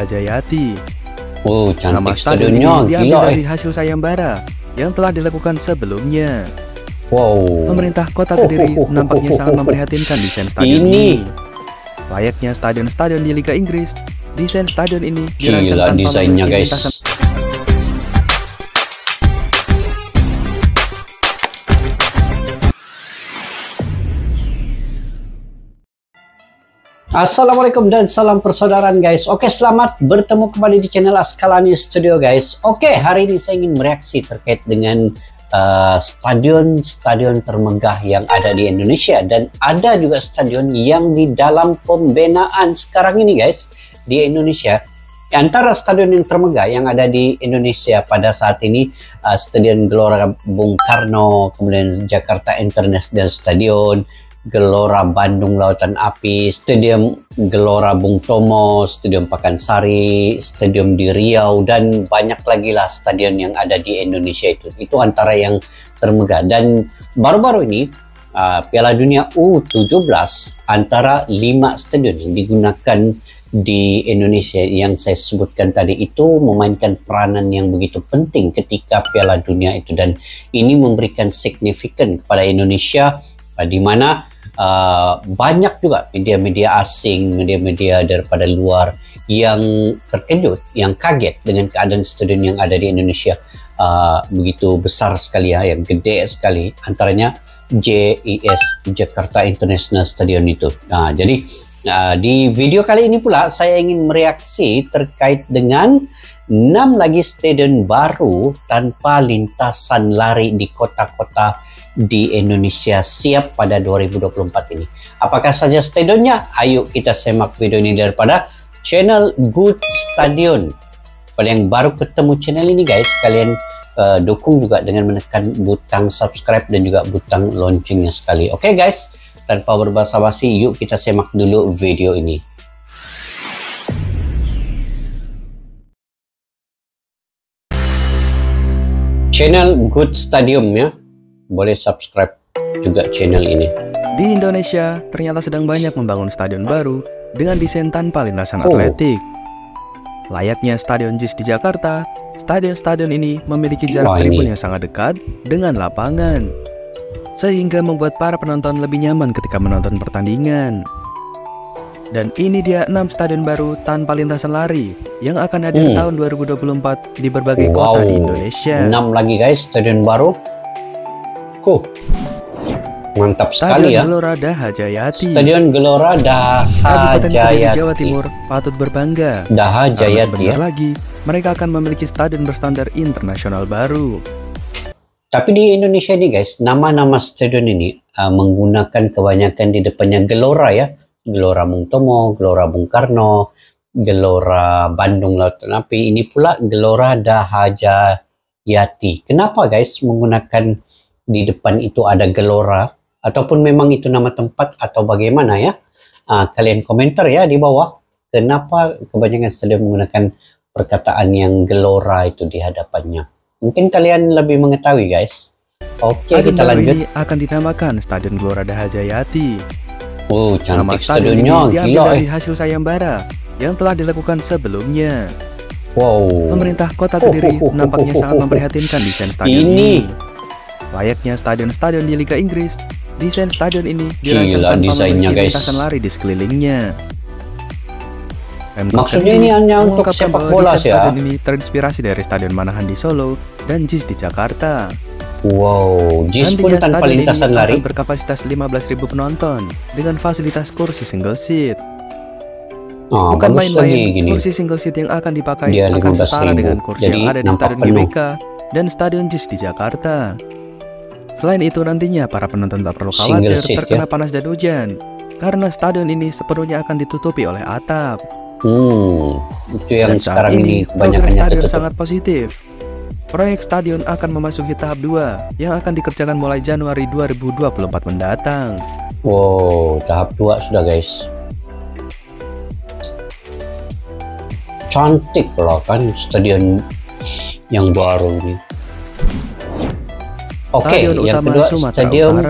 Daha Jayati. Oh, Nama cantik stadion stadionnya, ini diambil gila dari hasil sayembara yang telah dilakukan sebelumnya. Wow. Pemerintah Kota Kediri nampaknya sangat memprihatinkan desain stadion ini. Layaknya stadion-stadion di Liga Inggris, desain stadion ini dirancang Gila tanpa desainnya memiliki guys. lintasan. Assalamualaikum dan salam persaudaraan guys. Oke, selamat bertemu kembali di channel Askalani Studio guys. Oke, hari ini saya ingin mereaksi terkait dengan stadion-stadion termegah yang ada di Indonesia, dan ada juga stadion yang di dalam pembinaan sekarang ini guys di Indonesia. Antara stadion yang termegah yang ada di Indonesia pada saat ini, Stadion Gelora Bung Karno, kemudian Jakarta International Stadion, Gelora Bandung Lautan Api, Stadion Gelora Bung Tomo, Stadion Pakansari, Stadion di Riau, dan banyak lagi lah stadion yang ada di Indonesia itu. Itu antara yang termegah. Dan baru-baru ini Piala Dunia U17, antara 5 stadion yang digunakan di Indonesia yang saya sebutkan tadi itu memainkan peranan yang begitu penting ketika Piala Dunia itu, dan ini memberikan signifikan kepada Indonesia, di mana banyak juga media-media asing, media-media daripada luar yang terkejut, yang kaget dengan keadaan stadion yang ada di Indonesia. Begitu besar sekali ya, yang gede sekali, antaranya JIS, Jakarta International Stadion itu. Jadi di video kali ini pula saya ingin mereaksi terkait dengan 6 lagi stadion baru tanpa lintasan lari di kota-kota di Indonesia siap pada 2024 ini. Apakah saja stadionnya? Ayo kita semak video ini daripada channel Good Stadion. Pada yang baru ketemu channel ini guys, kalian dukung juga dengan menekan butang subscribe dan juga butang loncengnya sekali. Oke guys, tanpa berbasa-basi, yuk kita semak dulu video ini. Channel Good Stadium ya, boleh subscribe juga channel ini. Di Indonesia ternyata sedang banyak membangun stadion baru dengan desain tanpa lintasan atletik. Layaknya Stadion JIS di Jakarta, stadion-stadion ini memiliki jarak tribun yang sangat dekat dengan lapangan, sehingga membuat para penonton lebih nyaman ketika menonton pertandingan. Dan ini dia 6 stadion baru tanpa lintasan lari yang akan hadir tahun 2024 di berbagai kota di Indonesia. 6 lagi guys stadion baru. Mantap sekali ya. Stadion Gelora Daha Jayati. Stadion Gelora Daha Jayati, Jawa Timur patut berbangga. Daha Jayati ya. Lagi, mereka akan memiliki stadion berstandar internasional baru. Tapi di Indonesia ini guys, nama-nama stadion ini menggunakan kebanyakan di depannya Gelora ya. Gelora Bung Tomo, Gelora Bung Karno, Gelora Bandung Lautan Api. Ini pula Gelora Daha Jayati. Kenapa guys menggunakan di depan itu ada Gelora? Ataupun memang itu nama tempat atau bagaimana ya? Kalian komentar ya di bawah. Kenapa kebanyakan stadion menggunakan perkataan yang Gelora itu di hadapannya? Mungkin kalian lebih mengetahui guys. Oke, kita lanjut. Ini akan dinamakan Stadion Gelora Daha Jayati. Oh, cantik stadionnya, stadionnya, gila dari hasil sayembara yang telah dilakukan sebelumnya. Wow. Pemerintah Kota Kediri nampaknya sangat memprihatinkan desain stadion ini. Layaknya stadion-stadion di Liga Inggris, desain stadion ini dirancang tanpa memiliki lintasan lari di sekelilingnya. Maksudnya ini hanya untuk sepak bola ya? Stadion ini terinspirasi dari Stadion Manahan di Solo dan JIS di Jakarta. Wow, JIS pun tanpa lintasan lari. Berkapasitas 15.000 penonton dengan fasilitas kursi single seat. Bukan main-main, kursi single seat yang akan dipakai akan setara dengan kursi yang ada di Stadion GBK dan Stadion JIS di Jakarta. Selain itu nantinya para penonton tak perlu khawatir terkena panas dan hujan, karena stadion ini sepenuhnya akan ditutupi oleh atap. Itu yang sekarang ini kebanyakan stadion sangat positif. Proyek stadion akan memasuki tahap 2 yang akan dikerjakan mulai Januari 2024 mendatang. Wow, tahap 2 sudah guys. Cantik loh kan stadion yang baru ini. Oke, yang kedua Stadion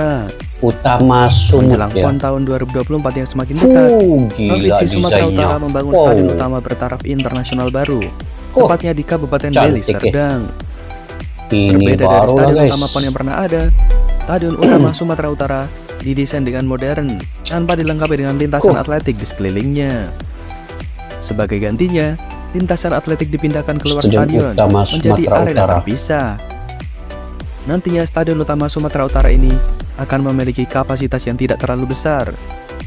Utama Sumut Menjelang ya. PON tahun 2024 yang semakin dekat, Gila Provinsi Sumatera desainnya. Utara membangun stadion utama bertaraf internasional baru, tepatnya di Kabupaten Deli cantik ya. Serdang. Ini Berbeda dari baru lah stadion guys. utama PON yang pernah ada, stadion utama Sumatera Utara didesain dengan modern tanpa dilengkapi dengan lintasan atletik di sekelilingnya. Sebagai gantinya, lintasan atletik dipindahkan keluar stadion Utama menjadi Sumatera arena Utara. terpisah. Nantinya stadion utama Sumatera Utara ini akan memiliki kapasitas yang tidak terlalu besar,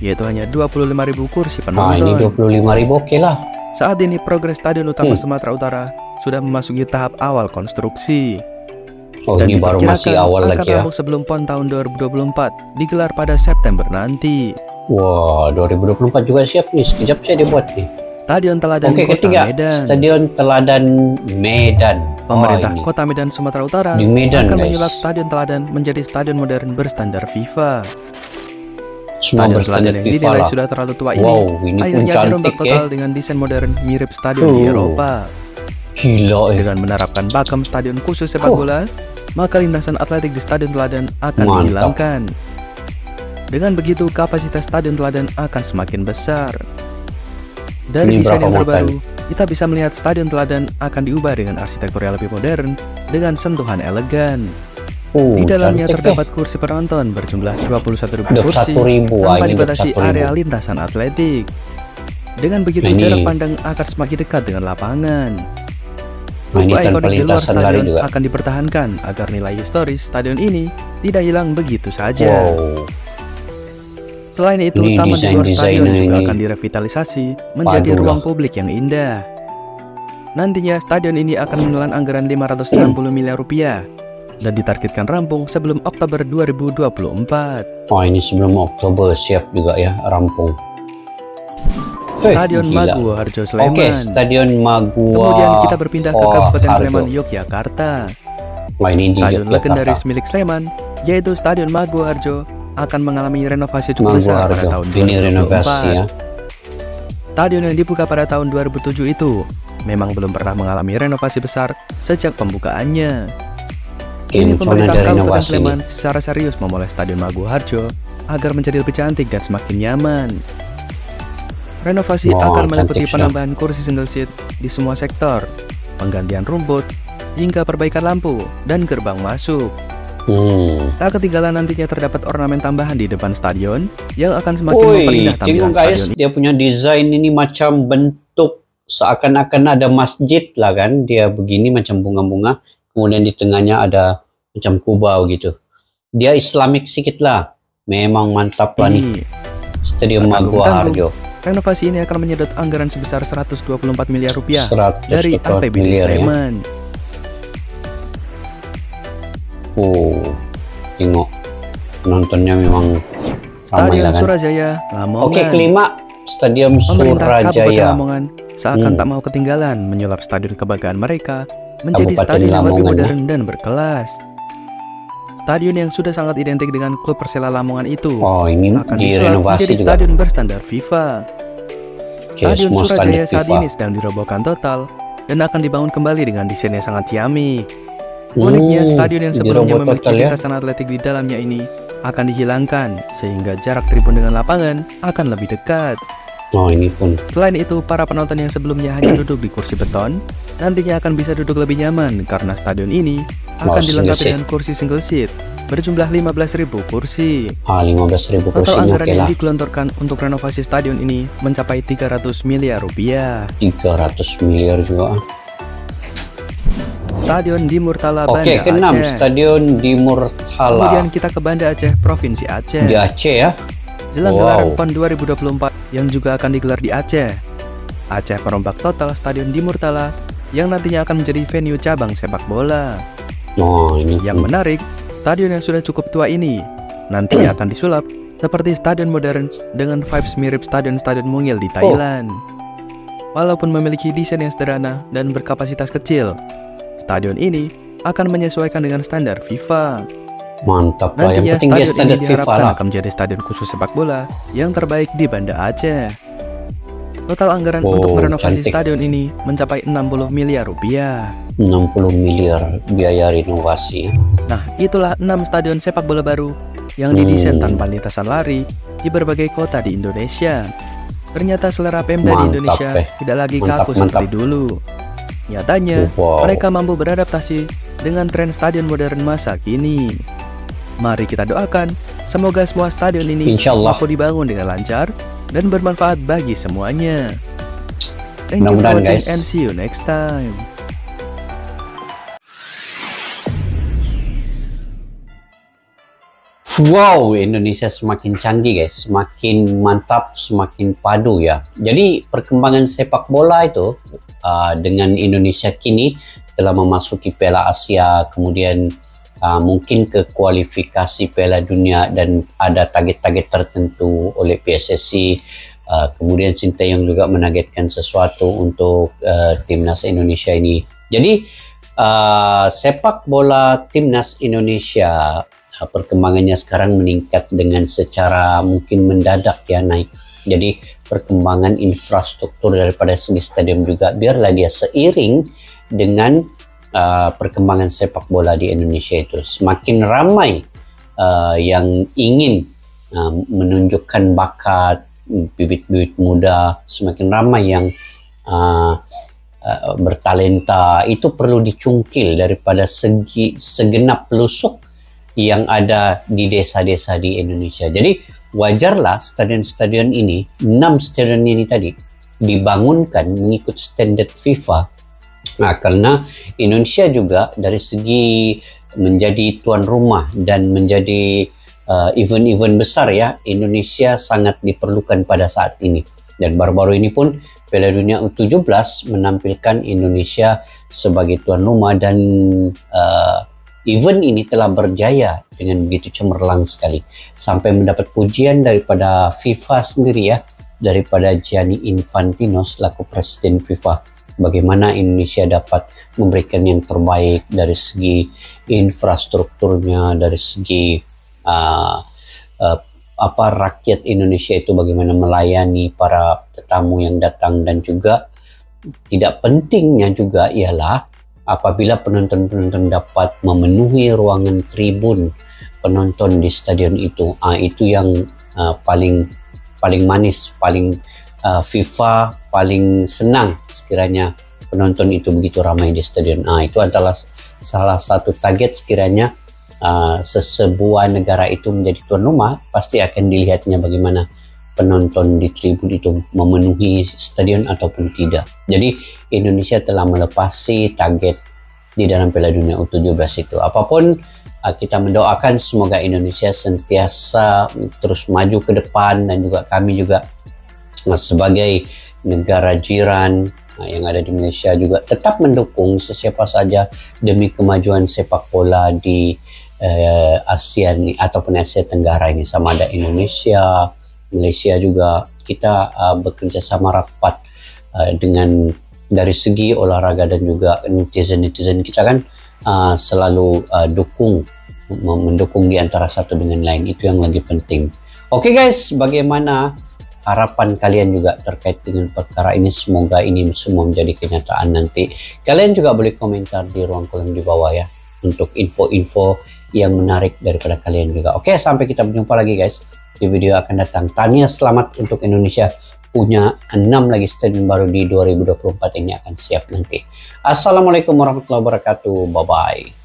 yaitu hanya 25.000 kursi Nah ini penonton. 25.000 oke lah. Saat ini progres stadion utama Sumatera Utara sudah memasuki tahap awal konstruksi. Oh Dan ini baru masih diperkirakan awal akan lagi ya. rampung sebelum PON tahun 2024 digelar pada September nanti. Wah 2024 juga siap nih. Sekejap saya dibuat nih. Stadion Teladan Oke, Kota ketiga, Medan. Stadion Teladan Medan. Pemerintah ini. Kota Medan Sumatera Utara Di Medan, akan guys. menyulap Stadion Teladan menjadi stadion modern berstandar FIFA. Semua Stadion berstandar Teladan yang FIFA dinilai lah. sudah terlalu tua Wow, ini ini pun akhirnya dirombak cantik ya. total dengan desain modern mirip stadion di Eropa. Gila Dengan menerapkan pakem stadion khusus sepak bola, maka lintasan atletik di Stadion Teladan akan Mantap. dihilangkan. Dengan begitu, kapasitas Stadion Teladan akan semakin besar. Dari Ini desain berapa yang muatan? terbaru, kita bisa melihat Stadion Teladan akan diubah dengan arsitektur yang lebih modern dengan sentuhan elegan. Di dalamnya cantik terdapat kursi penonton berjumlah 21.000 ya. kursi 21.000. Wah, tanpa ini dibatasi 21.000. area lintasan atletik. Dengan begitu, Nah, ini- jarak pandang akan semakin dekat dengan lapangan. Nah, ini Logo tanpa ikonik di luar lintasan lari stadion juga. akan dipertahankan agar nilai historis stadion ini tidak hilang begitu saja. Wow. Selain itu, Ini taman di luar stadion desain-desainnya juga ini. akan direvitalisasi menjadi Waduh ruang lah. publik yang indah. Nantinya stadion ini akan menelan anggaran 560 miliar rupiah dan ditargetkan rampung sebelum Oktober 2024. Wah ini sebelum Oktober siap juga ya rampung. Stadion Gila. Maguwo Harjo Oke, Sleman. Stadion Maguwo. Kemudian kita berpindah ke Kabupaten Harjo. Sleman, Yogyakarta. Wah ini di Stadion Yogyakarta. legendaris milik Sleman, yaitu Stadion Maguwo Harjo, akan mengalami renovasi cukup Maguwo besar pada Harjo. tahun Ini renovasi 2024. ya. Stadion yang dibuka pada tahun 2007 itu memang belum pernah mengalami renovasi besar sejak pembukaannya. Kini Gimana pemerintah ada Kabupaten renovasi Sleman ini? secara serius memulai Stadion Maguwo Harjo agar menjadi lebih cantik dan semakin nyaman. Renovasi Wah, akan meliputi cantik, penambahan kursi single seat di semua sektor, penggantian rumput, hingga perbaikan lampu dan gerbang masuk. Tak ketinggalan nantinya terdapat ornamen tambahan di depan stadion yang akan semakin memperindah Woi, tampilan tengok guys, stadion. dia punya desain ini macam bentuk seakan-akan ada masjid lah kan. Dia begini macam bunga-bunga, kemudian di tengahnya ada macam kubau gitu. Dia Islamik sedikit lah. Memang mantap lah nih. Stadion Maguwo Harjo. Renovasi ini akan menyedot anggaran sebesar 124 miliar rupiah 100 dari APBD miliar ya. Sleman. Tengok penontonnya memang ramai Stadion lah kan. Surajaya, Lamongan. Oke, kelima Stadion Pemerintah Kabupaten Surajaya. Lamongan seakan tak mau ketinggalan menyulap stadion kebanggaan mereka menjadi Kabupaten stadion yang lebih Lamongan, modern dan berkelas. Stadion yang sudah sangat identik dengan klub Persela Lamongan itu Oh, ini akan disulap direnovasi menjadi juga. stadion berstandar FIFA. Oke, Stadion semua Surajaya standar saat FIFA. ini sedang dirobohkan total dan akan dibangun kembali dengan desain yang sangat ciamik. Uniknya, stadion yang sebelumnya dirobot memiliki total ya. lintasan atletik di dalamnya ini akan dihilangkan sehingga jarak tribun dengan lapangan akan lebih dekat. Oh, ini pun. Selain itu, para penonton yang sebelumnya hanya duduk di kursi beton nantinya akan bisa duduk lebih nyaman karena stadion ini akan single dilengkapi seat. dengan kursi single seat berjumlah 15.000 kursi. 15.000 kursi Total ini anggaran oke yang lah. digelontorkan untuk renovasi stadion ini mencapai 300 miliar rupiah. 300 miliar juga. Stadion di Murtala, Banda Oke, keenam Aceh. Stadion di Murtala. Kemudian kita ke Banda Aceh, Provinsi Aceh. Di Aceh ya. Jelang Wow. gelaran PON 2024 yang juga akan digelar di Aceh. Aceh merombak total Stadion di Murtala yang nantinya akan menjadi venue cabang sepak bola. Oh, ini Yang menarik, stadion yang sudah cukup tua ini nantinya akan disulap seperti stadion modern dengan vibes mirip stadion-stadion mungil di Thailand. Walaupun memiliki desain yang sederhana dan berkapasitas kecil, stadion ini akan menyesuaikan dengan standar FIFA. mantap lah. Yang Nantinya penting dia stadion standar ini FIFA diharapkan lah. akan menjadi stadion khusus sepak bola yang terbaik di Banda Aceh. Total anggaran Oh, untuk merenovasi cantik. stadion ini mencapai 60 miliar rupiah. 60 miliar biaya renovasi. Nah, itulah 6 stadion sepak bola baru yang didesain tanpa lintasan lari di berbagai kota di Indonesia. Ternyata selera Pemda di Indonesia tidak lagi kaku seperti dulu. Nyatanya, mereka mampu beradaptasi dengan tren stadion modern masa kini. Mari kita doakan, semoga semua stadion ini mampu dibangun dengan lancar dan bermanfaat bagi semuanya. Thank you for watching and see you next time. Wow, Indonesia semakin canggih guys, semakin mantap, semakin padu ya. Jadi perkembangan sepak bola itu dengan Indonesia kini telah memasuki Piala Asia, kemudian mungkin ke kualifikasi Piala Dunia dan ada target-target tertentu oleh PSSI. Kemudian Sinteyong juga menargetkan sesuatu untuk timnas Indonesia ini. Jadi sepak bola timnas Indonesia perkembangannya sekarang meningkat dengan secara mungkin mendadak ya, naik. Jadi perkembangan infrastruktur daripada segi stadion juga biarlah dia seiring dengan perkembangan sepak bola di Indonesia itu. Semakin ramai yang ingin menunjukkan bakat bibit-bibit muda, semakin ramai yang bertalenta, itu perlu dicungkil daripada segenap pelusuk yang ada di desa-desa di Indonesia. Jadi wajarlah stadion-stadion ini, 6 stadion ini tadi dibangunkan mengikut standar FIFA. Nah, karena Indonesia juga dari segi menjadi tuan rumah dan menjadi event-event besar ya, Indonesia sangat diperlukan pada saat ini. Dan baru-baru ini pun Piala Dunia U17 menampilkan Indonesia sebagai tuan rumah dan event ini telah berjaya dengan begitu cemerlang sekali sampai mendapat pujian daripada FIFA sendiri ya, daripada Gianni Infantino selaku presiden FIFA, bagaimana Indonesia dapat memberikan yang terbaik dari segi infrastrukturnya, dari segi rakyat Indonesia itu bagaimana melayani para tetamu yang datang, dan juga tidak pentingnya juga ialah apabila penonton-penonton dapat memenuhi ruangan tribun penonton di stadion itu. Itu yang paling manis, paling FIFA paling senang sekiranya penonton itu begitu ramai di stadion. Itu adalah salah satu target sekiranya sebuah negara itu menjadi tuan rumah, pasti akan dilihatnya bagaimana penonton di tribun itu memenuhi stadion ataupun tidak. Jadi Indonesia telah melepasi target di dalam Piala Dunia U17 itu. Apapun, kita mendoakan semoga Indonesia sentiasa terus maju ke depan, dan juga kami juga sebagai negara jiran yang ada di Malaysia juga tetap mendukung sesiapa saja demi kemajuan sepak bola di ASEAN ataupun Asia Tenggara ini, sama ada Indonesia, Malaysia juga. Kita bekerja sama rapat dengan dari segi olahraga, dan juga netizen kita kan selalu mendukung di antara satu dengan lain. Itu yang lagi penting. Oke guys, bagaimana harapan kalian juga terkait dengan perkara ini? Semoga ini semua menjadi kenyataan nanti. Kalian juga boleh komentar di ruang kolom di bawah ya, untuk info-info yang menarik daripada kalian juga. Oke, sampai kita berjumpa lagi guys di video akan datang. Tania selamat untuk Indonesia punya 6 lagi stadion baru di 2024 ini akan siap nanti. Assalamualaikum warahmatullahi wabarakatuh. Bye bye.